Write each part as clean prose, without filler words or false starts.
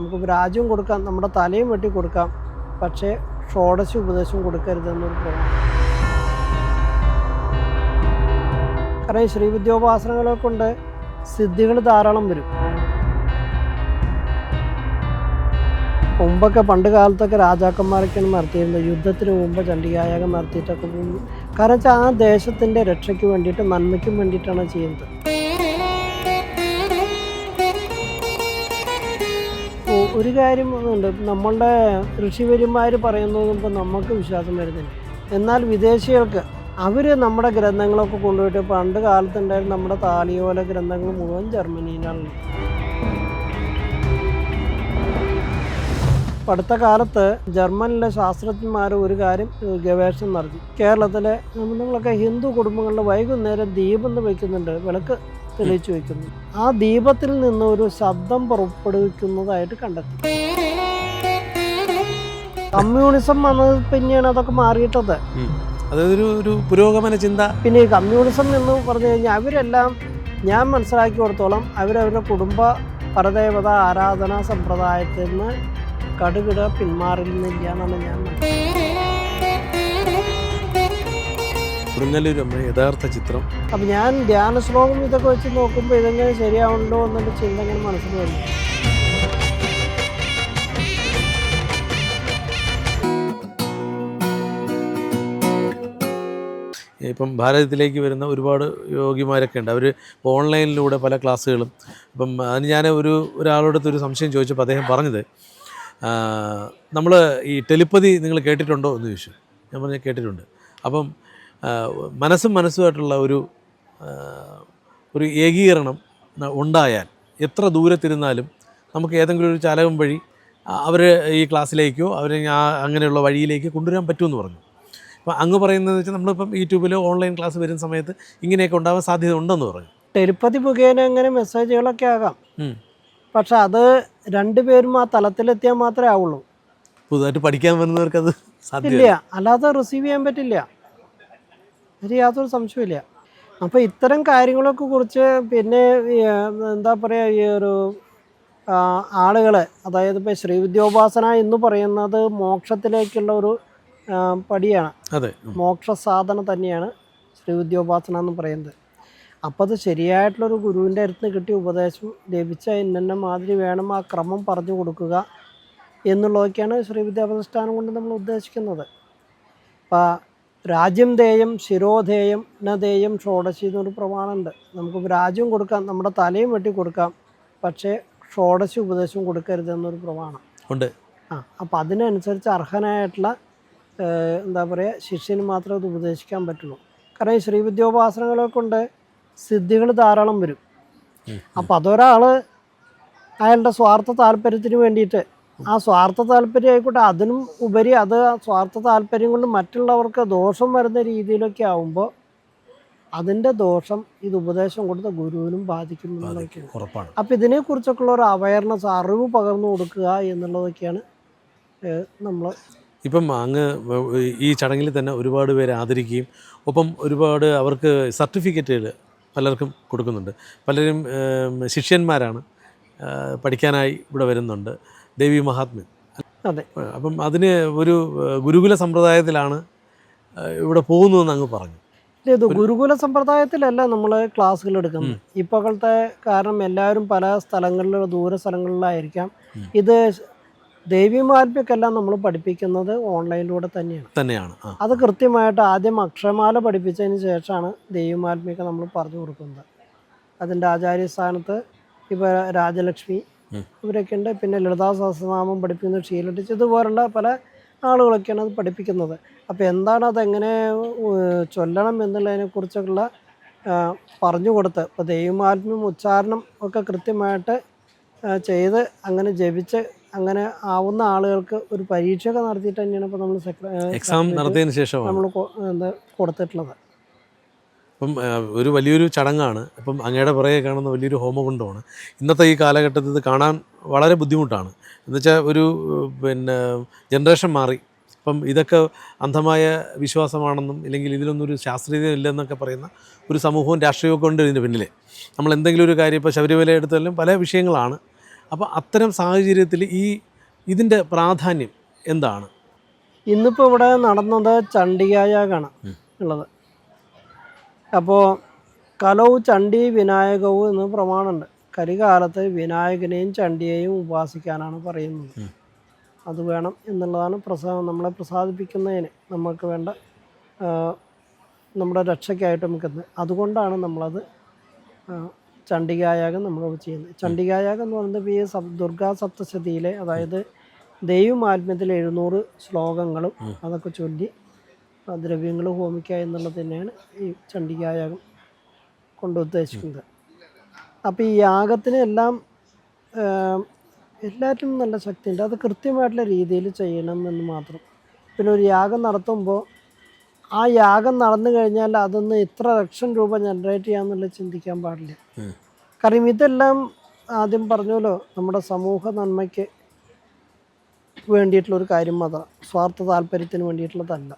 നമുക്ക് രാജ്യം കൊടുക്കാം, നമ്മുടെ തലയും വെട്ടി കൊടുക്കാം, പക്ഷേ ഷോഡശ ഉപദേശം കൊടുക്കരുതെന്നൊരു പ്രമാണം. കാരണം ഈ ശ്രീവിദ്യോപാസനകളെ കൊണ്ട് സിദ്ധികൾ ധാരാളം വരും. മുമ്പൊക്കെ പണ്ട് കാലത്തൊക്കെ രാജാക്കന്മാരൊക്കെയാണ് നടത്തിയിരുന്നത്. യുദ്ധത്തിന് മുമ്പ് ചണ്ഡികായാഗം നടത്തിയിട്ടൊക്കെ പോകുന്നു. കാരണം വെച്ചാൽ ആ ദേശത്തിൻ്റെ രക്ഷയ്ക്ക് വേണ്ടിയിട്ട്, നന്മയ്ക്കും വേണ്ടിയിട്ടാണ് ചെയ്യുന്നത്. ഒരു കാര്യം ഉണ്ട്, നമ്മളുടെ ഋഷിവര്യന്മാർ പറയുന്നതും ഇപ്പോൾ നമുക്ക് വിശ്വാസം വരുന്നില്ല. എന്നാൽ വിദേശികൾക്ക് അവർ നമ്മുടെ ഗ്രന്ഥങ്ങളൊക്കെ കൊണ്ടുപോയിട്ട്, പണ്ട് കാലത്തുണ്ടായിരുന്ന നമ്മുടെ താളിയോല ഗ്രന്ഥങ്ങൾ മുഴുവൻ ജർമ്മനിയിലാണ്. അടുത്ത കാലത്ത് ജർമ്മനിലെ ശാസ്ത്രജ്ഞന്മാർ ഒരു കാര്യം ഗവേഷണം നടത്തി. കേരളത്തിലെ നമ്മളൊക്കെ ഹിന്ദു കുടുംബങ്ങളിൽ വൈകുന്നേരം ദീപം വയ്ക്കുന്നുണ്ട്, വിളക്ക് തെളിയിച്ചു വയ്ക്കുന്നു. ആ ദീപത്തിൽ നിന്ന് ഒരു ശബ്ദം പുറപ്പെടുവിക്കുന്നതായിട്ട് കണ്ടെത്തി. കമ്മ്യൂണിസം വന്നത് പിന്നെയാണ് അതൊക്കെ മാറിയിട്ടത്. അതൊരു പുരോഗമന ചിന്ത. പിന്നെ ഈ കമ്മ്യൂണിസം എന്ന് പറഞ്ഞു കഴിഞ്ഞാൽ അവരെല്ലാം, ഞാൻ മനസ്സിലാക്കി കൊടുത്തോളം, അവരവരുടെ കുടുംബ പരദേവത ആരാധനാ സമ്പ്രദായത്തിൽ നിന്ന് കടുകിട പിന്മാറുന്നില്ല എന്നാണ് ഞാൻ യഥാർത്ഥ ചിത്രം. അപ്പം ഞാൻ ധ്യാന ശ്ലോകം ഇതൊക്കെ വെച്ച് നോക്കുമ്പോൾ ഇതെങ്ങനെ ശരിയാവുണ്ടോ എന്നൊരു ചിന്ത ഇങ്ങനെ മനസ്സിൽ വന്നു. ഇപ്പം ഭാരതത്തിലേക്ക് വരുന്ന ഒരുപാട് യോഗിമാരൊക്കെ ഉണ്ട്. അവർ ഓൺലൈനിലൂടെ പല ക്ലാസ്സുകളും. അപ്പം അതിന് ഞാൻ ഒരാളോടത്ത് ഒരു സംശയം ചോദിച്ചപ്പോൾ അദ്ദേഹം പറഞ്ഞത്, നമ്മൾ ഈ ടെലിപ്പതി നിങ്ങൾ കേട്ടിട്ടുണ്ടോ എന്ന് ചോദിച്ചു. ഞാൻ പറഞ്ഞു കേട്ടിട്ടുണ്ട്. അപ്പം മനസ്സുമായിട്ടുള്ള ഒരു ഏകീകരണം ഉണ്ടായാൽ എത്ര ദൂരത്തിരുന്നാലും നമുക്ക് ഏതെങ്കിലും ഒരു ചാലകം വഴി അവർ ഈ ക്ലാസ്സിലേക്കോ അവരെ അങ്ങനെയുള്ള വഴിയിലേക്ക് കൊണ്ടുവരാൻ പറ്റുമെന്ന് പറഞ്ഞു. അപ്പോൾ അങ്ങ് പറയുന്നത് വെച്ചാൽ നമ്മളിപ്പം യൂട്യൂബിലോ ഓൺലൈൻ ക്ലാസ് വരുന്ന സമയത്ത് ഇങ്ങനെയൊക്കെ ഉണ്ടാവാൻ സാധ്യത ഉണ്ടെന്ന് പറഞ്ഞു. ടെലിപ്പതി മുഖേന അങ്ങനെ മെസ്സേജുകളൊക്കെ ആകാം, പക്ഷെ അത് രണ്ടുപേരും ആ തലത്തിലെത്തിയാൽ മാത്രമേ ആവുള്ളൂ. പുതുതായിട്ട് പഠിക്കാൻ വരുന്നവർക്ക് അത് സാധ്യമില്ല, അല്ലാതെ റിസീവ് ചെയ്യാൻ പറ്റില്ല. അതിൽ യാതൊരു സംശയമില്ല. അപ്പോൾ ഇത്തരം കാര്യങ്ങളൊക്കെ കുറിച്ച് പിന്നെ എന്താ പറയുക, ഈ ഒരു ആളുകൾ, അതായത് ഇപ്പോൾ ശ്രീവിദ്യോപാസന എന്ന് പറയുന്നത് മോക്ഷത്തിലേക്കുള്ള ഒരു പടിയാണ്. അതെ, മോക്ഷ സാധന തന്നെയാണ് ശ്രീവിദ്യോപാസന എന്ന് പറയുന്നത്. അപ്പോൾ അത് ശരിയായിട്ടുള്ളൊരു ഗുരുവിൻ്റെ അടുത്ത് കിട്ടിയ ഉപദേശം ലഭിച്ച ഇന്ന മാതിരി വേണം ആ ക്രമം പറഞ്ഞു കൊടുക്കുക എന്നുള്ളതൊക്കെയാണ് ശ്രീവിദ്യാപ്രതിഷ്ഠാനം കൊണ്ട് നമ്മൾ ഉദ്ദേശിക്കുന്നത്. അപ്പോൾ രാജ്യം ദേയം ശിരോധേയം നദേയം ഷോഡശി എന്നൊരു പ്രമാണമുണ്ട്. നമുക്ക് രാജ്യം കൊടുക്കാം, നമ്മുടെ തലയും വെട്ടി കൊടുക്കാം, പക്ഷേ ഷോഡശി ഉപദേശം കൊടുക്കരുതെന്നൊരു പ്രമാണം ഉണ്ട്. അപ്പോൾ അതിനനുസരിച്ച് അർഹനായിട്ടുള്ള എന്താ പറയുക ശിഷ്യന് മാത്രമേ അത് ഉപദേശിക്കാൻ പറ്റുള്ളൂ. കാരണം ഈ ശ്രീവിദ്യോപാസനകളെ കൊണ്ട് സിദ്ധികൾ ധാരാളം വരും. അപ്പം അതൊരാൾ അയാളുടെ സ്വാർത്ഥ താല്പര്യത്തിന് വേണ്ടിയിട്ട്, ആ സ്വാർത്ഥ താല്പര്യം ആയിക്കോട്ടെ, അതിനും ഉപരി അത് സ്വാർത്ഥ താല്പര്യം കൊണ്ട് മറ്റുള്ളവർക്ക് ദോഷം വരുന്ന രീതിയിലൊക്കെ ആവുമ്പോൾ അതിൻ്റെ ദോഷം ഇത് ഉപദേശം കൊടുത്ത ഗുരുവിനും ബാധിക്കും എന്നുള്ളതൊക്കെയാണ് ഉറപ്പാണ്. അപ്പം ഇതിനെക്കുറിച്ചൊക്കെയുള്ള ഒരു അവയർനെസ്, അറിവ് പകർന്നു കൊടുക്കുക എന്നുള്ളതൊക്കെയാണ് നമ്മൾ. ഇപ്പം അങ്ങ് ഈ ചടങ്ങിൽ തന്നെ ഒരുപാട് പേരെ ആദരിക്കുകയും ഒപ്പം ഒരുപാട് അവർക്ക് സർട്ടിഫിക്കറ്റുകൾ പലർക്കും കൊടുക്കുന്നുണ്ട്. പലരും ശിഷ്യന്മാരാണ്, പഠിക്കാനായി ഇവിടെ വരുന്നുണ്ട്. ദേവി മഹാത്മ്യം. അതെ. അപ്പം അതിന് ഒരു ഗുരുകുല സമ്പ്രദായത്തിലാണ് ഇവിടെ പോകുന്നതെന്ന് അങ്ങ് പറഞ്ഞു. ഇത് ഗുരുകുല സമ്പ്രദായത്തിലല്ല നമ്മൾ ക്ലാസ്സുകൾ എടുക്കുന്നത് ഇപ്പോഴത്തെ. കാരണം എല്ലാവരും പല സ്ഥലങ്ങളിലും ദൂര സ്ഥലങ്ങളിലായിരിക്കാം. ഇത് ദേവീമാത്മ്യക്കെല്ലാം നമ്മൾ പഠിപ്പിക്കുന്നത് ഓൺലൈനിലൂടെ തന്നെയാണ്. അത് കൃത്യമായിട്ട് ആദ്യം അക്ഷരമാല പഠിപ്പിച്ചതിന് ശേഷമാണ് ദേവീമാത്മ്യൊക്കെ നമ്മൾ പറഞ്ഞു കൊടുക്കുന്നത്. അതിൻ്റെ ആചാര്യസ്ഥാനത്ത് ഇപ്പോൾ രാജലക്ഷ്മി ഇവരൊക്കെ ഉണ്ട്. പിന്നെ ലളിതാ സഹസ്രനാമം പഠിപ്പിക്കുന്ന ഷീല ടീച്ചർ, ഇതുപോലുള്ള പല ആളുകളൊക്കെയാണ് അത് പഠിപ്പിക്കുന്നത്. അപ്പോൾ എന്താണ് അതെങ്ങനെ ചൊല്ലണം എന്നുള്ളതിനെക്കുറിച്ചുള്ള പറഞ്ഞു കൊടുത്ത്, ഇപ്പോൾ ദേവീമാത്മ്യം ഉച്ചാരണം ഒക്കെ കൃത്യമായിട്ട് ചെയ്ത് അങ്ങനെ ജപിച്ച് അങ്ങനെ ആവുന്ന ആളുകൾക്ക് ഒരു പരീക്ഷയൊക്കെ നടത്തിയിട്ട് തന്നെയാണ് ഇപ്പോൾ നമ്മൾ എക്സാം നടത്തിയതിന് ശേഷം നമ്മൾ കൊടുത്തിട്ടുള്ളത്. അപ്പം ഒരു വലിയൊരു ചടങ്ങാണ്. അപ്പം അങ്ങയുടെ പുറകെ കാണുന്ന വലിയൊരു ഹോമകുണ്ഡമാണ്. ഇന്നത്തെ ഈ കാലഘട്ടത്തിൽ ഇത് കാണാൻ വളരെ ബുദ്ധിമുട്ടാണ്. എന്നുവെച്ചാൽ ഒരു ജനറേഷൻ മാറി. അപ്പം ഇതൊക്കെ അന്ധമായ വിശ്വാസമാണെന്നും ഇല്ലെങ്കിൽ ഇതിലൊന്നും ഒരു ശാസ്ത്രീയത ഇല്ലെന്നൊക്കെ പറയുന്ന ഒരു സമൂഹവും രാഷ്ട്രീയമൊക്കെ ഉണ്ട് ഇതിൻ്റെ പിന്നിൽ. നമ്മൾ എന്തെങ്കിലും ഒരു കാര്യം, ഇപ്പോൾ ശബരിമല എടുത്താലും പല വിഷയങ്ങളാണ്. അപ്പോൾ അത്തരം സാഹചര്യത്തിൽ ഇതിൻ്റെ പ്രാധാന്യം എന്താണ്? ഇന്നിപ്പോൾ ഇവിടെ നടന്നത് ചണ്ഡികായാഗമാണ് ഉള്ളത്. അപ്പോൾ കലൗ ചണ്ഡി വിനായകവും എന്ന് പ്രമാണമുണ്ട്. കരികാലത്ത് വിനായകനെയും ചണ്ഡിയെയും ഉപാസിക്കാനാണ് പറയുന്നത്. അത് വേണം എന്നുള്ളതാണ് നമ്മളെ പ്രസാദിപ്പിക്കുന്നതിന് നമുക്ക് വേണ്ട നമ്മുടെ രക്ഷയ്ക്കായിട്ട് നമുക്കെന്ന്. അതുകൊണ്ടാണ് നമ്മളത് ചണ്ഡികായാഗം നമ്മൾ ചെയ്യുന്നത്. ചണ്ഡികായാഗം എന്ന് പറയുന്നത് ഈ ദുർഗാ സപ്തശതിയിലെ, അതായത് ദൈവമാത്മ്യത്തിലെ 700 ശ്ലോകങ്ങളും അതൊക്കെ ചൊല്ലി ദ്രവ്യങ്ങൾ ഹോമിക്കുക എന്നുള്ളത് തന്നെയാണ് ഈ ചണ്ഡികായാഗം കൊണ്ട് ഉദ്ദേശിക്കുന്നത്. അപ്പോൾ ഈ യാഗത്തിന് എല്ലാറ്റിനും നല്ല ശക്തിയുണ്ട്. അത് കൃത്യമായിട്ടുള്ള രീതിയിൽ ചെയ്യണം എന്ന് മാത്രം. പിന്നെ ഒരു യാഗം നടത്തുമ്പോൾ ആ യാഗം നടന്നു കഴിഞ്ഞാൽ അതൊന്ന് ഇത്ര ലക്ഷം രൂപ ജനറേറ്റ് ചെയ്യാമെന്നുള്ളത് ചിന്തിക്കാൻ പാടില്ല. കാരണം ഇതെല്ലാം ആദ്യം പറഞ്ഞല്ലോ, നമ്മുടെ സമൂഹ നന്മയ്ക്ക് വേണ്ടിയിട്ടുള്ളൊരു കാര്യം മാത്രം, സ്വാർത്ഥ താല്പര്യത്തിന് വേണ്ടിയിട്ടുള്ളതല്ല.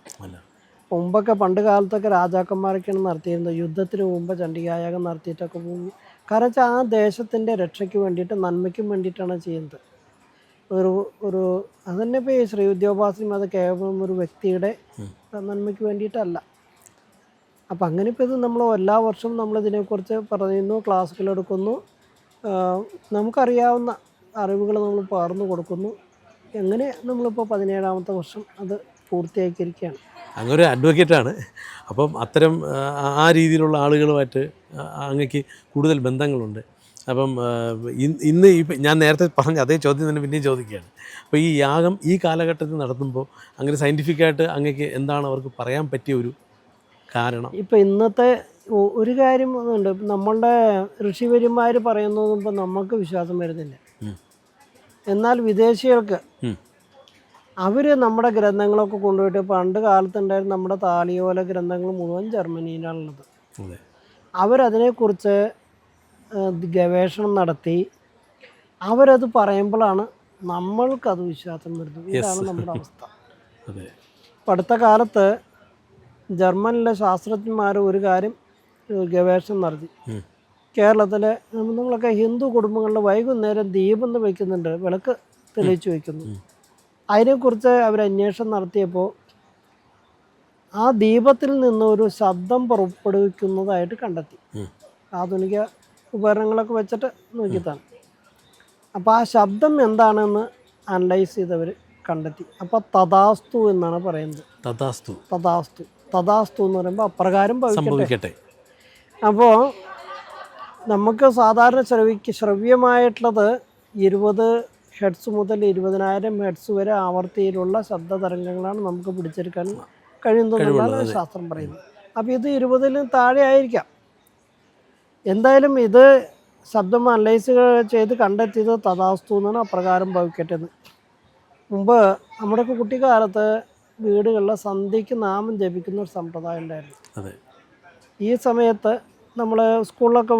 മുമ്പൊക്കെ പണ്ട് കാലത്തൊക്കെ രാജാക്കന്മാരൊക്കെയാണ് നടത്തിയിരുന്നത്. യുദ്ധത്തിന് മുമ്പ് ചണ്ഡികായാഗം നടത്തിയിട്ടൊക്കെ പോകും. കാരണം വെച്ചാൽ ആ ദേശത്തിൻ്റെ രക്ഷയ്ക്ക് വേണ്ടിയിട്ട്, നന്മയ്ക്കും വേണ്ടിയിട്ടാണ് ചെയ്യുന്നത്. അതന്നെ ഇപ്പോൾ ഈ ശ്രീ വിദ്യോപാസനം അത് കേവലം ഒരു വ്യക്തിയുടെ നന്മയ്ക്ക് വേണ്ടിയിട്ടല്ല. അപ്പം അങ്ങനെ ഇപ്പോൾ ഇത് നമ്മൾ എല്ലാ വർഷവും നമ്മളിതിനെക്കുറിച്ച് പറയുന്നു, ക്ലാസ്സുകളെടുക്കുന്നു, നമുക്കറിയാവുന്ന അറിവുകൾ നമ്മൾ പകർന്നു കൊടുക്കുന്നു. എങ്ങനെ നമ്മളിപ്പോൾ 17ാമത്തെ വർഷം അത് പൂർത്തിയാക്കിയിരിക്കുകയാണ്. അങ്ങൊരു അഡ്വക്കേറ്റാണ്. അപ്പം അത്തരം ആ രീതിയിലുള്ള ആളുകളുമായിട്ട് അങ്ങക്ക് കൂടുതൽ ബന്ധങ്ങളുണ്ട്. അപ്പം ഇന്ന് ഞാൻ നേരത്തെ പറഞ്ഞ അതേ ചോദ്യം തന്നെ പിന്നെയും ചോദിക്കുകയാണ്. അപ്പോൾ ഈ യാഗം ഈ കാലഘട്ടത്തിൽ നടത്തുമ്പോൾ അങ്ങനെ സയൻറ്റിഫിക്കായിട്ട് അങ്ങക്ക് എന്താണ് അവർക്ക് പറയാൻ പറ്റിയ ഒരു കാരണം? ഇപ്പം ഇന്നത്തെ ഒരു കാര്യം ഉണ്ട്, നമ്മളുടെ ഋഷിവര്യന്മാർ പറയുന്നതും ഇപ്പം നമുക്ക് വിശ്വാസം വരുന്നില്ല. എന്നാൽ വിദേശികൾക്ക് അവർ നമ്മുടെ ഗ്രന്ഥങ്ങളൊക്കെ കൊണ്ടുപോയിട്ട്, പണ്ട് കാലത്തുണ്ടായിരുന്ന നമ്മുടെ താളിയോല ഗ്രന്ഥങ്ങൾ മുഴുവൻ ജർമ്മനിയിലാണുള്ളത്. അവരതിനെക്കുറിച്ച് ഗവേഷണം നടത്തി അവരത് പറയുമ്പോഴാണ് നമ്മൾക്കത് വിശ്വാസം വരുന്നത്. ഇതാണ് നമ്മുടെ അവസ്ഥ. ഇപ്പം അടുത്ത കാലത്ത് ജർമ്മനിലെ ശാസ്ത്രജ്ഞന്മാർ ഒരു കാര്യം ഗവേഷണം നടത്തി. കേരളത്തിലെ നമ്മളൊക്കെ ഹിന്ദു കുടുംബങ്ങളിൽ വൈകുന്നേരം ദീപം വയ്ക്കുന്നുണ്ട്, വിളക്ക് തെളിയിച്ച് വയ്ക്കുന്നു. അതിനെക്കുറിച്ച് അവർ അന്വേഷണം നടത്തിയപ്പോൾ ആ ദീപത്തിൽ നിന്നൊരു ശബ്ദം പുറപ്പെടുവിക്കുന്നതായിട്ട് കണ്ടെത്തി. ആധുനിക ഉപകരണങ്ങളൊക്കെ വെച്ചിട്ട് നോക്കിയതാണ്. അപ്പോൾ ആ ശബ്ദം എന്താണെന്ന് അനലൈസ് ചെയ്തവർ കണ്ടെത്തി. അപ്പോൾ തഥാസ്തു എന്നാണ് പറയുന്നത്. തഥാസ്തു എന്ന് പറയുമ്പോൾ അപ്രകാരം ഭവിക്കട്ടെ. അപ്പോൾ നമുക്ക് സാധാരണ ശ്രവ്യമായിട്ടുള്ളത് 20 ഹെഡ്സ് മുതൽ 20,000 ഹെഡ്സ് വരെ ആവർത്തിയിലുള്ള ശബ്ദ തരംഗങ്ങളാണ് നമുക്ക് പിടിച്ചെടുക്കാൻ കഴിയുന്നതെന്നാണ് ശാസ്ത്രം പറയുന്നത്. അപ്പോൾ ഇത് 20-ലും താഴെ ആയിരിക്കാം. എന്തായാലും ഇത് ശബ്ദം അനലൈസ് ചെയ്ത് കണ്ടെത്തിയത് തഥാസ്തു എന്നാണ്, അപ്രകാരം ഭവിക്കട്ടെ എന്ന്. മുമ്പ് നമ്മുടെയൊക്കെ കുട്ടിക്കാലത്ത് വീടുകളിലെ സന്ധ്യയ്ക്ക് നാമം ജപിക്കുന്ന ഒരു സമ്പ്രദായം ഉണ്ടായിരുന്നു. ഈ സമയത്ത് നമ്മൾ സ്കൂളിലൊക്കെ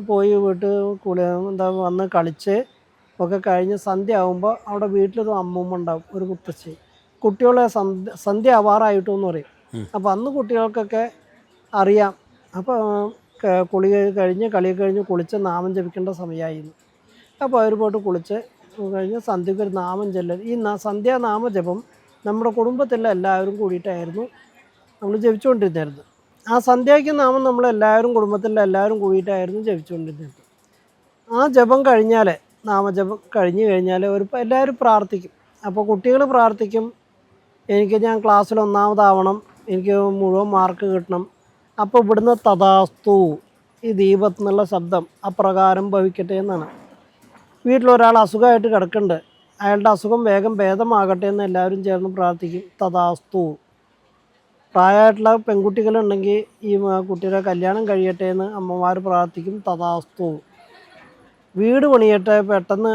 പോയി വന്ന് കളിച്ച് ഒക്കെ കഴിഞ്ഞ് സന്ധ്യ ആകുമ്പോൾ അവിടെ വീട്ടിലൊരു അമ്മൂമ്മ ഉണ്ടാവും, ഒരു മുത്തശ്ശി. കുട്ടികളെ സന്ധ്യ ആവാറായിട്ടെന്ന് പറയും. അപ്പോൾ അന്ന് കുട്ടികൾക്കൊക്കെ അറിയാം. അപ്പോൾ കളിയൊക്കെ കഴിഞ്ഞ് കുളിച്ച് നാമം ജപിക്കേണ്ട സമയമായിരുന്നു. അപ്പോൾ അവർ പോയിട്ട് കുളിച്ച് കഴിഞ്ഞ് സന്ധ്യയ്ക്ക് ഒരു നാമം ചെല്ലൽ. ഈ സന്ധ്യാനാമജപം നമ്മുടെ കുടുംബത്തിലെ എല്ലാവരും കൂടിയിട്ടായിരുന്നു നമ്മൾ ജപിച്ചുകൊണ്ടിരുന്നത്. ആ സന്ധ്യയ്ക്ക് നാമം നമ്മളെല്ലാവരും കുടുംബത്തിലെ എല്ലാവരും കൂടിയിട്ടായിരുന്നു ജപിച്ചുകൊണ്ടിരുന്നത്. ആ ജപം കഴിഞ്ഞാൽ, നാമജപം കഴിഞ്ഞ് കഴിഞ്ഞാൽ എല്ലാവരും പ്രാർത്ഥിക്കും. അപ്പോൾ കുട്ടികൾ പ്രാർത്ഥിക്കും, ഞാൻ ക്ലാസ്സിൽ ഒന്നാമതാവണം, എനിക്ക് മുഴുവൻ മാർക്ക് കിട്ടണം. അപ്പോൾ ഇവിടുന്ന് തഥാസ്തു, ഈ ദീപത്തിൽ നിന്നുള്ള ശബ്ദം അപ്രകാരം ഭവിക്കട്ടെ എന്നാണ്. വീട്ടിലൊരാൾ അസുഖമായിട്ട് കിടക്കുന്നുണ്ട്, അയാളുടെ അസുഖം വേഗം ഭേദമാകട്ടെ എന്ന് എല്ലാവരും ചേർന്ന് പ്രാർത്ഥിക്കും, തഥാസ്തു. പ്രായമായിട്ടുള്ള പെൺകുട്ടികളുണ്ടെങ്കിൽ ഈ കുട്ടിയുടെ കല്യാണം കഴിയട്ടെ എന്ന് അമ്മമാർ പ്രാർത്ഥിക്കും, തഥാസ്തു. വീട് പണിയട്ടെ, പെട്ടെന്ന്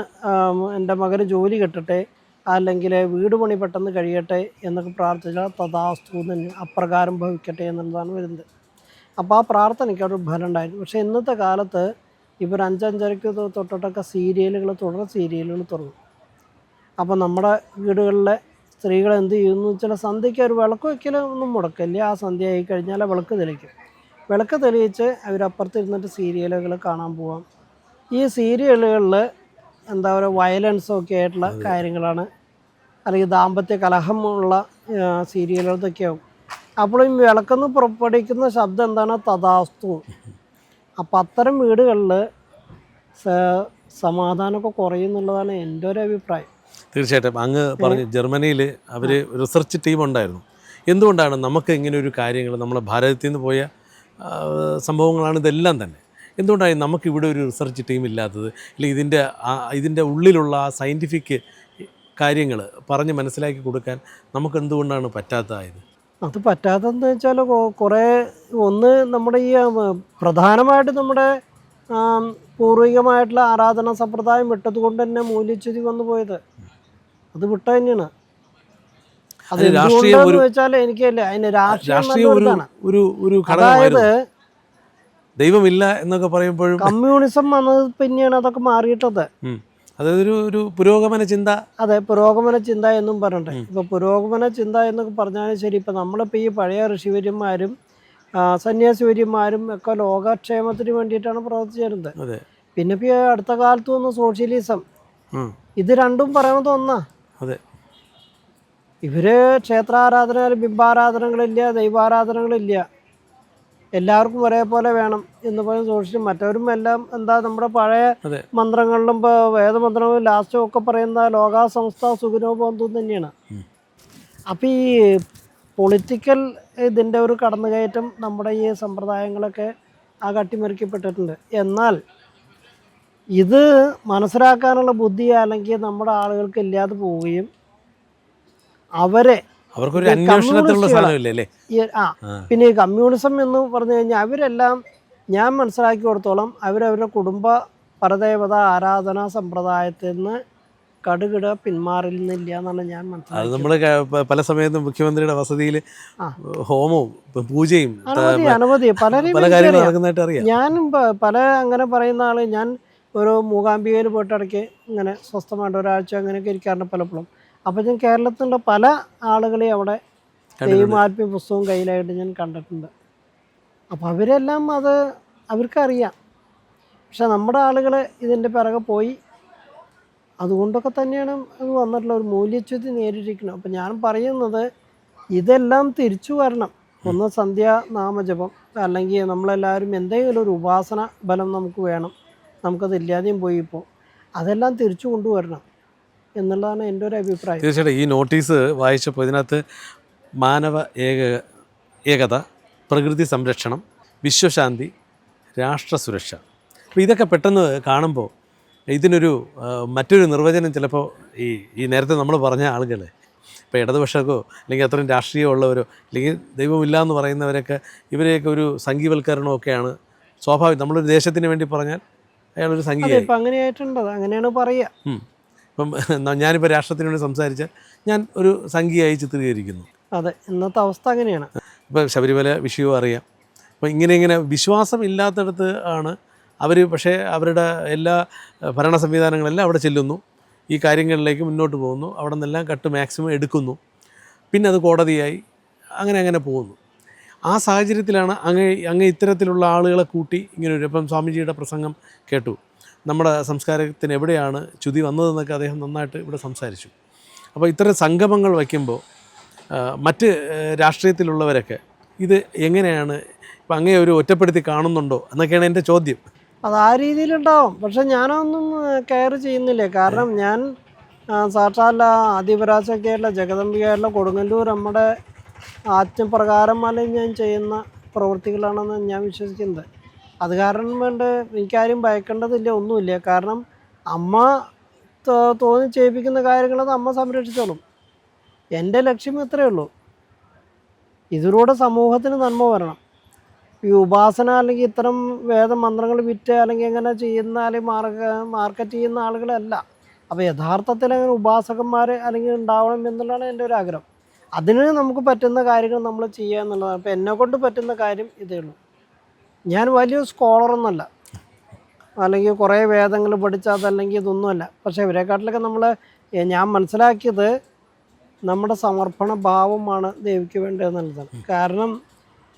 എൻ്റെ മകന് ജോലി കിട്ടട്ടെ, അല്ലെങ്കിൽ വീട് പണി പെട്ടെന്ന് കഴിയട്ടെ എന്നൊക്കെ പ്രാർത്ഥിച്ചാൽ തഥാസ്തു തന്നെ, അപ്രകാരം ഭവിക്കട്ടെ എന്നുള്ളതാണ് വരുന്നത്. അപ്പോൾ ആ പ്രാർത്ഥനയ്ക്ക് ഒരു ഫലം ഉണ്ടായിരുന്നു. പക്ഷേ ഇന്നത്തെ കാലത്ത് ഇവർ 5-5:30 തൊട്ടിട്ടൊക്കെ തുടർ സീരിയലുകൾ തുടങ്ങും. അപ്പോൾ നമ്മുടെ വീടുകളിലെ സ്ത്രീകൾ എന്ത് ചെയ്യുമെന്ന് വെച്ചാൽ സന്ധ്യയ്ക്ക് ഒരു വിളക്ക് വയ്ക്കലൊന്നും മുടക്കില്ല. ആ സന്ധ്യ ആയി കഴിഞ്ഞാൽ വിളക്ക് തെളിയിക്കും. വിളക്ക് തെളിയിച്ച് അവരപ്പുറത്തിരുന്നിട്ട് സീരിയലുകൾ കാണാൻ പോവാം. ഈ സീരിയലുകളിൽ എന്താ പറയുക വയലൻസും ഒക്കെ ആയിട്ടുള്ള കാര്യങ്ങളാണ്, അല്ലെങ്കിൽ ദാമ്പത്യ കലഹമുള്ള സീരിയലുകളൊക്കെയാവും. അപ്പോൾ ഈ വിളക്കെന്ന് പുറപ്പെടുവിക്കുന്ന ശബ്ദം എന്താണ്? തഥാസ്തു. അപ്പം അത്തരം വീടുകളിൽ സമാധാനമൊക്കെ കുറയുന്നുള്ളതാണ് എൻ്റെ ഒരു അഭിപ്രായം. തീർച്ചയായിട്ടും അങ്ങ് പറഞ്ഞു ജർമ്മനിയിൽ അവർ റിസർച്ച് ടീം ഉണ്ടായിരുന്നു. എന്തുകൊണ്ടാണ് നമുക്ക് ഇങ്ങനെ ഒരു കാര്യങ്ങൾ നമ്മളെ ഭാരതത്തിൽ നിന്ന് പോയ സംഭവങ്ങളാണ് ഇതെല്ലാം തന്നെ, എന്തുകൊണ്ടാണ് നമുക്കിവിടെ ഒരു റിസർച്ച് ടീം ഇല്ലാത്തത്? അല്ലെങ്കിൽ ഇതിൻ്റെ ഉള്ളിലുള്ള ആ സയൻറ്റിഫിക് കാര്യങ്ങൾ പറഞ്ഞ് മനസ്സിലാക്കി കൊടുക്കാൻ നമുക്ക് എന്തുകൊണ്ടാണ് പറ്റാത്തതായത്? അത് പറ്റാത്തതെന്ന് വെച്ചാൽ കുറേ ഒന്ന് നമ്മുടെ ഈ പ്രധാനമായിട്ട് നമ്മുടെ പൂർവികമായിട്ടുള്ള ആരാധനാ സമ്പ്രദായം വിട്ടത് കൊണ്ട് തന്നെ മൂല്യച്യുതി വന്നു പോയത് അത് വിട്ട തന്നെയാണ്. അത് എന്തുകൊണ്ടെന്ന് വെച്ചാൽ എനിക്കല്ല അതിന് രാഷ്ട്രീയം ഒരു അതായത് ദൈവമില്ല എന്നൊക്കെ പറയുമ്പോഴും കമ്മ്യൂണിസം വന്നത് പിന്നെയാണ് അതൊക്കെ മാറിയിട്ടത്. അതൊരു ഒരു പുരോഗമന ചിന്ത. അതെ, പുരോഗമന ചിന്ത എന്നും പറഞ്ഞിട്ട് ഇപ്പോൾ പുരോഗമന ചിന്ത എന്നൊക്കെ പറഞ്ഞാലും ശരി, ഇപ്പം നമ്മളിപ്പോൾ ഈ പഴയ ഋഷിവര്യന്മാരും സന്യാസിവര്യന്മാരും ഒക്കെ ലോകക്ഷേമത്തിന് വേണ്ടിയിട്ടാണ് പ്രവർത്തിച്ചിരുന്നത്. പിന്നെ ഇപ്പോൾ അടുത്ത കാലത്ത് വന്ന സോഷ്യലിസം, ഇത് രണ്ടും പറയണത് ഒന്നാ. അതെ, ഇവര് ക്ഷേത്രാരാധന, ബിംബാരാധനകളില്ല, ദൈവാരാധനകളില്ല, എല്ലാവർക്കും ഒരേപോലെ വേണം എന്ന് പറയുന്ന സോഷ്യൽ. മറ്റവരും എല്ലാം എന്താ നമ്മുടെ പഴയ മന്ത്രങ്ങളിലും ഇപ്പോൾ വേദമന്ത്രങ്ങളും ലാസ്റ്റും ഒക്കെ പറയുന്ന ലോകാ സംസ്ഥ സുഖിനോ ബന്ധു തന്നെയാണ്. അപ്പം ഈ പൊളിറ്റിക്കൽ ഇതിൻ്റെ ഒരു കടന്നുകയറ്റം നമ്മുടെ ഈ സമ്പ്രദായങ്ങളൊക്കെ കട്ടിമറിക്കപ്പെട്ടിട്ടുണ്ട്. എന്നാൽ ഇത് മനസ്സിലാക്കാനുള്ള ബുദ്ധി അല്ലെങ്കിൽ നമ്മുടെ ആളുകൾക്ക് ഇല്ലാതെ പോവുകയും അവർക്കൊരു അന്വേഷണത്തിലുള്ള സാധനമില്ലേ. പിന്നെ ഈ കമ്മ്യൂണിസം എന്ന് പറഞ്ഞു കഴിഞ്ഞാൽ അവരെല്ലാം ഞാൻ മനസ്സിലാക്കി കൊടുത്തോളം അവരവരുടെ കുടുംബ പരദേവത ആരാധനാ സമ്പ്രദായത്തിൽ നിന്ന് കടുകിട പിന്മാറുന്നില്ല എന്നാണ് ഞാൻ മനസ്സിലാക്കിയത്. നമ്മൾ പല സമയത്തും മുഖ്യമന്ത്രിയുടെ വസതിയിൽ ഹോമവും പൂജയും അനവധി പലരെയും ഞാനും പല അങ്ങനെ പറയുന്ന ആള്. ഞാൻ ഒരു മൂകാംബികയിൽ പോയിട്ട് ഇടയ്ക്ക് ഇങ്ങനെ സ്വസ്ഥമായിട്ട് ഒരാഴ്ച അങ്ങനെയൊക്കെ ഇരിക്കാറുണ്ട് പലപ്പോഴും. അപ്പോൾ ഞാൻ കേരളത്തിലുള്ള പല ആളുകളെയും അവിടെ ദൈവമാത്മ്യ പുസ്തകവും കയ്യിലായിട്ട് ഞാൻ കണ്ടിട്ടുണ്ട്. അപ്പോൾ അവരെല്ലാം അത് അവർക്കറിയാം. പക്ഷെ നമ്മുടെ ആളുകൾ ഇതിൻ്റെ പിറകെ പോയി. അതുകൊണ്ടൊക്കെ തന്നെയാണ് അത് വന്നിട്ടുള്ള ഒരു മൂല്യച്യുതി നേരിട്ടിരിക്കണം. അപ്പം ഞാൻ പറയുന്നത് ഇതെല്ലാം തിരിച്ചു വരണം. ഒന്ന് സന്ധ്യാനാമജപം, അല്ലെങ്കിൽ നമ്മളെല്ലാവരും എന്തെങ്കിലും ഒരു ഉപാസന ബലം നമുക്ക് വേണം. നമുക്കതില്ലാതെയും പോയി ഇപ്പോൾ അതെല്ലാം തിരിച്ചു കൊണ്ടുവരണം എന്നുള്ളതാണ് എൻ്റെ ഒരു അഭിപ്രായം. തീർച്ചയായിട്ടും ഈ നോട്ടീസ് വായിച്ചപ്പോൾ ഇതിനകത്ത് മാനവ ഏകത, പ്രകൃതി സംരക്ഷണം, വിശ്വശാന്തി, രാഷ്ട്രസുരക്ഷ, അപ്പോൾ ഇതൊക്കെ പെട്ടെന്ന് കാണുമ്പോൾ ഇതിനൊരു മറ്റൊരു നിർവചനം ചിലപ്പോൾ ഈ നേരത്തെ നമ്മൾ പറഞ്ഞ ആളുകൾ ഇപ്പോൾ ഇടതുപക്ഷമോ അല്ലെങ്കിൽ അത്രയും രാഷ്ട്രീയമുള്ളവരോ അല്ലെങ്കിൽ ദൈവമില്ല എന്ന് പറയുന്നവരൊക്കെ ഇവരെയൊക്കെ ഒരു സംഘീവൽക്കരണമൊക്കെയാണ് സ്വാഭാവികം. നമ്മളൊരു ദേശത്തിന് വേണ്ടി പറഞ്ഞാൽ അയാളൊരു സംഘീയ. ഇപ്പം അങ്ങനെയായിട്ടുണ്ട്, അങ്ങനെയാണ് പറയുക. ഇപ്പം ഞാനിപ്പോൾ രാഷ്ട്രത്തിന് വേണ്ടി സംസാരിച്ചാൽ ഞാൻ ഒരു സംഘിയായി ചിത്രീകരിക്കുന്നു. അതെ, ഇന്നത്തെ അവസ്ഥ അങ്ങനെയാണ്. ഇപ്പോൾ ശബരിമല വിഷയവും അറിയാം. അപ്പോൾ ഇങ്ങനെ വിശ്വാസം ഇല്ലാത്തടത്ത് ആണ് അവർ, പക്ഷേ അവരുടെ എല്ലാ ഭരണ സംവിധാനങ്ങളെല്ലാം അവിടെ ചെല്ലുന്നു, ഈ കാര്യങ്ങളിലേക്ക് മുന്നോട്ട് പോകുന്നു, അവിടെ നിന്നെല്ലാം കട്ട് മാക്സിമം എടുക്കുന്നു, പിന്നെ അത് കോടതിയായി അങ്ങനെ പോകുന്നു. ആ സാഹചര്യത്തിലാണ് അങ്ങ് ഇത്തരത്തിലുള്ള ആളുകളെ കൂട്ടി ഇങ്ങനൊരു, ഇപ്പം സ്വാമിജിയുടെ പ്രസംഗം കേട്ടു, നമ്മുടെ സംസ്കാരത്തിന് എവിടെയാണ് ച്യുതി വന്നതെന്നൊക്കെ അദ്ദേഹം നന്നായിട്ട് ഇവിടെ സംസാരിച്ചു. അപ്പോൾ ഇത്തരം സംഗമങ്ങൾ വയ്ക്കുമ്പോൾ മറ്റ് രാഷ്ട്രീയത്തിലുള്ളവരൊക്കെ ഇത് എങ്ങനെയാണ് ഇപ്പം അങ്ങേ ഒരു ഒറ്റപ്പെടുത്തി കാണുന്നുണ്ടോ എന്നൊക്കെയാണ് എൻ്റെ ചോദ്യം. അത് ആ രീതിയിലുണ്ടാവും, പക്ഷെ ഞാനൊന്നും കെയർ ചെയ്യുന്നില്ല. കാരണം ഞാൻ സാക്ഷാൽ ആദിപരാശക്തിയായിട്ടുള്ള ജഗദംബികയായിട്ടുള്ള കൊടുങ്ങല്ലൂർ നമ്മുടെ ആജ്ഞപ്രകാരം അല്ലെങ്കിൽ ഞാൻ ചെയ്യുന്ന പ്രവൃത്തികളാണെന്ന് ഞാൻ വിശ്വസിക്കുന്നത്. അത് കാരണം കൊണ്ട് എനിക്കാരും ഭയക്കേണ്ടതില്ല, ഒന്നുമില്ല. കാരണം അമ്മ തോന്നി ചെയ്യിപ്പിക്കുന്ന കാര്യങ്ങളത് അമ്മ സംരക്ഷിച്ചോളും. എൻ്റെ ലക്ഷ്യം ഇത്രയേ ഉള്ളൂ, ഇതിലൂടെ സമൂഹത്തിന് നന്മ വരണം. ഈ ഉപാസന അല്ലെങ്കിൽ ഇത്തരം വേദമന്ത്രങ്ങൾ വിറ്റ് അല്ലെങ്കിൽ എങ്ങനെ ചെയ്യുന്ന അല്ലെങ്കിൽ മാർക്കറ്റ് ചെയ്യുന്ന ആളുകളല്ല. അപ്പോൾ യഥാർത്ഥത്തിൽ അങ്ങനെ ഉപാസകന്മാർ അല്ലെങ്കിൽ ഉണ്ടാവണം എന്നുള്ളതാണ് എൻ്റെ ഒരു ആഗ്രഹം. അതിന് നമുക്ക് പറ്റുന്ന കാര്യങ്ങൾ നമ്മൾ ചെയ്യുക എന്നുള്ളതാണ്. അപ്പോൾ എന്നെക്കൊണ്ട് പറ്റുന്ന കാര്യം ഇതേ ഉള്ളൂ. ഞാൻ വലിയ സ്കോളറൊന്നുമല്ല, അല്ലെങ്കിൽ കുറേ വേദങ്ങൾ പഠിച്ചാൽ അതല്ലെങ്കിൽ ഇതൊന്നുമല്ല. പക്ഷേ ഇവരെക്കാട്ടിലൊക്കെ ഞാൻ മനസ്സിലാക്കിയത് നമ്മുടെ സമർപ്പണ ഭാവമാണ് ദേവിക്ക് വേണ്ടതെന്നുള്ളതാണ്. കാരണം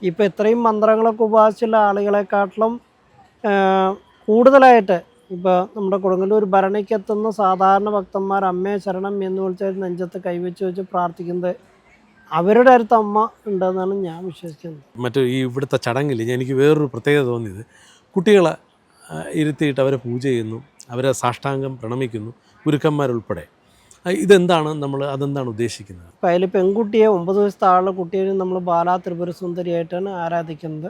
ഇപ്പോൾ ഇത്രയും മന്ത്രങ്ങളൊക്കെ ഉപാസിച്ചുള്ള ആളുകളെക്കാട്ടിലും കൂടുതലായിട്ട് ഇപ്പോൾ നമ്മുടെ കൊടുങ്ങല്ലൂർ ഭരണിക്കെത്തുന്ന സാധാരണ ഭക്തന്മാർ അമ്മയെ ശരണം എന്ന് വിളിച്ചാൽ നെഞ്ചത്ത് കൈവച്ച് വെച്ച് പ്രാർത്ഥിക്കുന്നത് അവരുടെ അടുത്ത് അമ്മ ഉണ്ടെന്നാണ് ഞാൻ വിശ്വസിക്കുന്നത്. മറ്റു ഈ ഇവിടുത്തെ ചടങ്ങിൽ എനിക്ക് വേറൊരു പ്രത്യേകത തോന്നിയത്, കുട്ടികളെ ഇരുത്തിയിട്ട് അവരെ പൂജ ചെയ്യുന്നു, അവരെ സാഷ്ടാംഗം പ്രണമിക്കുന്നു, ഗുരുക്കന്മാരുൾപ്പെടെ. ഇതെന്താണ് അതെന്താണ് ഉദ്ദേശിക്കുന്നത്? അപ്പോൾ അതിൽ പെൺകുട്ടിയെ 9 വയസ്സ് താഴെ കുട്ടിയെ നമ്മൾ ബാലാ ത്രിപുര സുന്ദരിയായിട്ടാണ് ആരാധിക്കുന്നത്.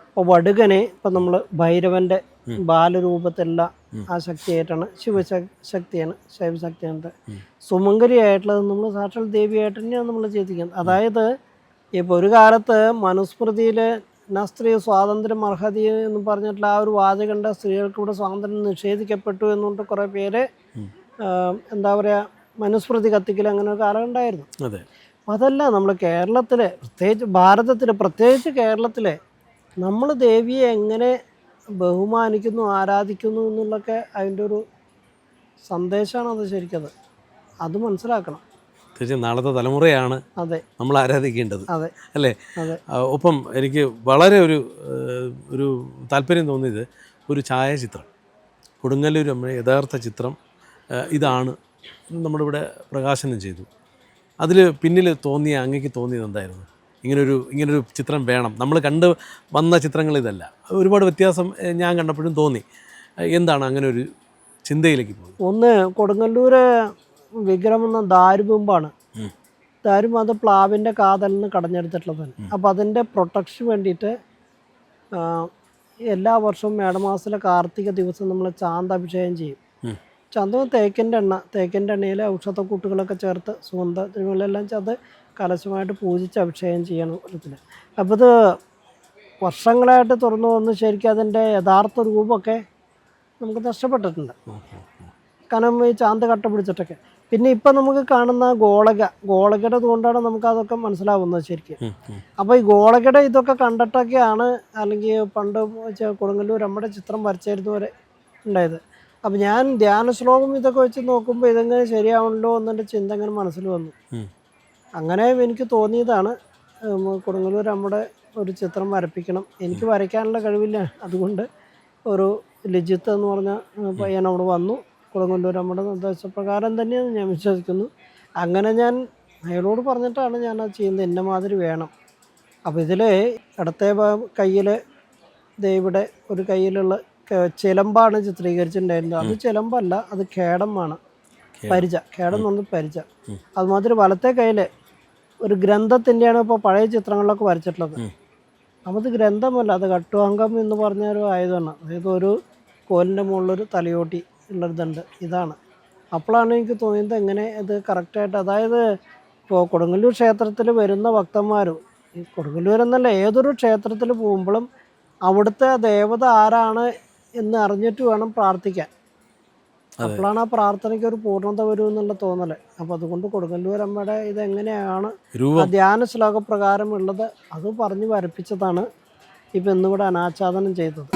അപ്പോൾ വടുകനെ ഇപ്പം നമ്മൾ ഭൈരവൻ്റെ ബാലരൂപത്തിലുള്ള ആ ശക്തിയായിട്ടാണ് ശിവശക്തിയാണ്, ശൈവശക്തിയാണ്. സുമംഗലിയായിട്ടുള്ളത് നമ്മൾ സാക്ഷാൽ ദേവിയായിട്ട് തന്നെയാണ് നമ്മൾ ചെയ്തിരിക്കുന്നത്. അതായത് ഇപ്പോൾ ഒരു കാലത്ത് മനുസ്മൃതിയിൽ സ്ത്രീ സ്വാതന്ത്ര്യം അർഹതി എന്ന് പറഞ്ഞിട്ടുള്ള ആ ഒരു വാചകണ്ട സ്ത്രീകൾക്ക് ഇവിടെ സ്വാതന്ത്ര്യം നിഷേധിക്കപ്പെട്ടു എന്നുകൊണ്ട് കുറേ പേര് എന്താ പറയുക മനുസ്മൃതി കത്തിക്കൽ അങ്ങനെ ഒരു കാലം ഉണ്ടായിരുന്നു. അതെ. അപ്പം അതല്ല നമ്മൾ കേരളത്തിലെ പ്രത്യേകിച്ച് ഭാരതത്തിൽ പ്രത്യേകിച്ച് കേരളത്തിലെ നമ്മൾ ദേവിയെ എങ്ങനെ ബഹുമാനിക്കുന്നു ആരാധിക്കുന്നു എന്നുള്ളതൊക്കെ അതിൻ്റെ ഒരു സന്ദേശമാണ്. അത് ശരിക്കത് അത് മനസ്സിലാക്കണം. തീർച്ചയായും നാളത്തെ തലമുറയാണ് അതെ നമ്മൾ ആരാധിക്കേണ്ടത്. അതെ അല്ലേ? അതെ. ഒപ്പം എനിക്ക് വളരെ ഒരു താല്പര്യം തോന്നിയത് ഒരു ഛായാചിത്രം, കൊടുങ്ങല്ലൂർ അമ്മ യഥാർത്ഥ ചിത്രം ഇതാണ് നമ്മുടെ ഇവിടെ പ്രകാശനം ചെയ്തു. അതിൽ പിന്നിൽ അങ്ങേക്ക് തോന്നിയത് എന്തായിരുന്നു? ഇങ്ങനൊരു ചിത്രം വേണം, നമ്മൾ കണ്ട് വന്ന ചിത്രങ്ങൾ ഇതല്ല, ഒരുപാട് വ്യത്യാസം ഞാൻ കണ്ടപ്പോഴും തോന്നി. എന്താണ് അങ്ങനെ ഒരു ചിന്തയിലേക്ക് പോകുന്നത്? ഒന്ന് കൊടുങ്ങല്ലൂർ വിഗ്രഹം എന്ന ദാരുബിംബാണ്. ദാരുബിംബം അത് പ്ലാവിൻ്റെ കാതലിൽ നിന്ന് കടഞ്ഞെടുത്തിട്ടുള്ളതാണ്. അപ്പോൾ അതിൻ്റെ പ്രൊട്ടക്ഷൻ വേണ്ടിയിട്ട് എല്ലാ വർഷവും മേടമാസത്തിലെ കാർത്തിക ദിവസം നമ്മൾ ചാന്താഭിഷേകം ചെയ്യും. ചന്തവും തേക്കിൻ്റെ എണ്ണയിൽ ഔഷധക്കൂട്ടുകളൊക്കെ ചേർത്ത് സുഗന്ധദ്രവ്യങ്ങളെല്ലാം ചേർത്ത് കലശമായിട്ട് പൂജിച്ച് അഭിഷേകം ചെയ്യണം ഇതിൽ. അപ്പോൾ ഇത് വർഷങ്ങളായിട്ട് തുറന്നു വന്ന് ശരിക്കും അതിൻ്റെ യഥാർത്ഥ രൂപമൊക്കെ നമുക്ക് നഷ്ടപ്പെട്ടിട്ടുണ്ട്. കാരണം ഈ ചാന്ത് കട്ട പിടിച്ചിട്ടൊക്കെ. പിന്നെ ഇപ്പം നമുക്ക് കാണുന്ന ഗോളകയുടെ കൊണ്ടാണ് നമുക്ക് അതൊക്കെ മനസ്സിലാവുന്നത് ശരിക്കും. അപ്പോൾ ഈ ഗോളകയുടെ ഇതൊക്കെ കണ്ടിട്ടൊക്കെയാണ് അല്ലെങ്കിൽ പണ്ട് കൊടുങ്ങല്ലൂർ നമ്മുടെ ചിത്രം വരച്ചായിരുന്നവരെ ഉണ്ടായത്. അപ്പം ഞാൻ ധ്യാന ശ്ലോകം ഇതൊക്കെ വെച്ച് നോക്കുമ്പോൾ ഇതെങ്ങനെ ശരിയാവണല്ലോ എന്നൊരു ചിന്ത അങ്ങനെ മനസ്സിൽ വന്നു. അങ്ങനെ എനിക്ക് തോന്നിയതാണ് കൊടുങ്ങല്ലൂർ നമ്മുടെ ഒരു ചിത്രം വരപ്പിക്കണം. എനിക്ക് വരയ്ക്കാനുള്ള കഴിവില്ല, അതുകൊണ്ട് ഒരു ലിജിത്ത് എന്ന് പറഞ്ഞ പയ്യൻ അവിടെ വന്നു. കൊടുങ്ങല്ലൂർ നമ്മുടെ നിർദ്ദേശപ്രകാരം തന്നെയാണ് ഞാൻ വിശ്വസിക്കുന്നു. അങ്ങനെ ഞാൻ അയാളോട് പറഞ്ഞിട്ടാണ് ഞാനത് ചെയ്യുന്നത്, എന്നെ മാതിരി വേണം. അപ്പോൾ ഇതിൽ ഇടത്തെ കയ്യിൽ ഇവിടെ ഒരു കയ്യിലുള്ള ചിലമ്പാണ് ചിത്രീകരിച്ചിട്ടുണ്ടായിരുന്നത്. അത് ചിലമ്പല്ല, അത് ഖേടമാണ്, ഖേടം എന്ന് പറഞ്ഞത് പരിച. അതുമാതിരി വലത്തെ കയ്യിൽ ഒരു ഗ്രന്ഥത്തിൻ്റെയാണ് ഇപ്പോൾ പഴയ ചിത്രങ്ങളിലൊക്കെ വരച്ചിട്ടുള്ളത്. അപ്പോൾ അത് ഗ്രന്ഥമല്ല, അത് കട്ടുവാങ്കം എന്ന് പറഞ്ഞൊരു ആയുധമാണ്. അതായത് ഒരു കോലിൻ്റെ മുകളിലൊരു തലയോട്ടി ഉള്ളൊരിതുണ്ട്, ഇതാണ്. അപ്പോഴാണ് എനിക്ക് തോന്നിയത് എങ്ങനെ ഇത് കറക്റ്റായിട്ട്, അതായത് ഇപ്പോൾ കൊടുങ്ങല്ലൂർ ക്ഷേത്രത്തിൽ വരുന്ന ഭക്തന്മാരും ഈ കൊടുങ്ങല്ലൂർ എന്നല്ല ഏതൊരു ക്ഷേത്രത്തിൽ പോകുമ്പോഴും അവിടുത്തെ ദേവത ആരാണ് എന്ന് അറിഞ്ഞിട്ട് വേണം പ്രാർത്ഥിക്കാൻ. അപ്പോഴാണ് ആ പ്രാർത്ഥനയ്ക്ക് ഒരു പൂർണ്ണത വരും എന്നുള്ള തോന്നൽ. അപ്പോൾ അതുകൊണ്ട് കൊടുങ്ങല്ലൂർ അമ്മയുടെ ഇതെങ്ങനെയാണ് ആ ധ്യാന ശ്ലോകപ്രകാരം ഉള്ളത് അത് പറഞ്ഞ് വരപ്പിച്ചതാണ് ഇപ്പം ഇന്നിവിടെ അനാച്ഛാദനം ചെയ്തത്.